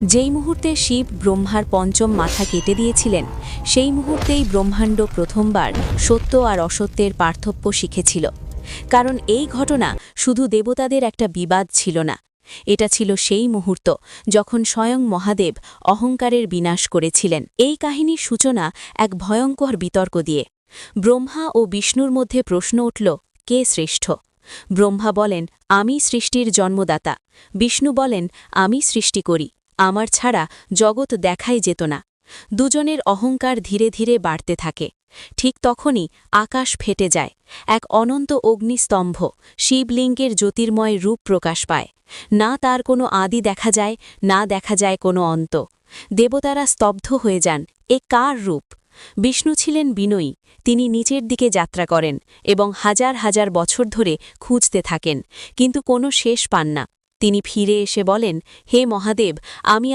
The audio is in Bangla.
যেই মুহূর্তে শিব ব্রহ্মার পঞ্চম মাথা কেটে দিয়েছিলেন সেই মুহূর্তেই ব্রহ্মাণ্ড প্রথমবার সত্য আর অসত্যের পার্থক্য শিখেছিল। কারণ এই ঘটনা শুধু দেবতাদের একটা বিবাদ ছিল না, এটা ছিল সেই মুহূর্ত যখন স্বয়ং মহাদেব অহংকারের বিনাশ করেছিলেন। এই কাহিনীর সূচনা এক ভয়ঙ্কর বিতর্ক দিয়ে। ব্রহ্মা ও বিষ্ণুর মধ্যে প্রশ্ন উঠল, কে শ্রেষ্ঠ? ব্রহ্মা বলেন, আমি সৃষ্টির জন্মদাতা। বিষ্ণু বলেন, আমি সৃষ্টি করি, আমার ছাড়া জগৎ দেখাই যেত না। দুজনের অহংকার ধীরে ধীরে বাড়তে থাকে। ঠিক তখনই আকাশ ফেটে যায়, এক অনন্ত অগ্নিস্তম্ভ শিবলিঙ্গের জ্যোতির্ময় রূপ প্রকাশ পায়। না তার কোনো আদি দেখা যায়, না দেখা যায় কোনো অন্ত। দেবতারা স্তব্ধ হয়ে যান, এ কার রূপ? বিষ্ণু ছিলেন বিনয়ী, তিনি নিচের দিকে যাত্রা করেন এবং হাজার হাজার বছর ধরে খুঁজতে থাকেন, কিন্তু কোনো শেষ পান না। তিনি ফিরে এসে বলেন, হে মহাদেব, আমি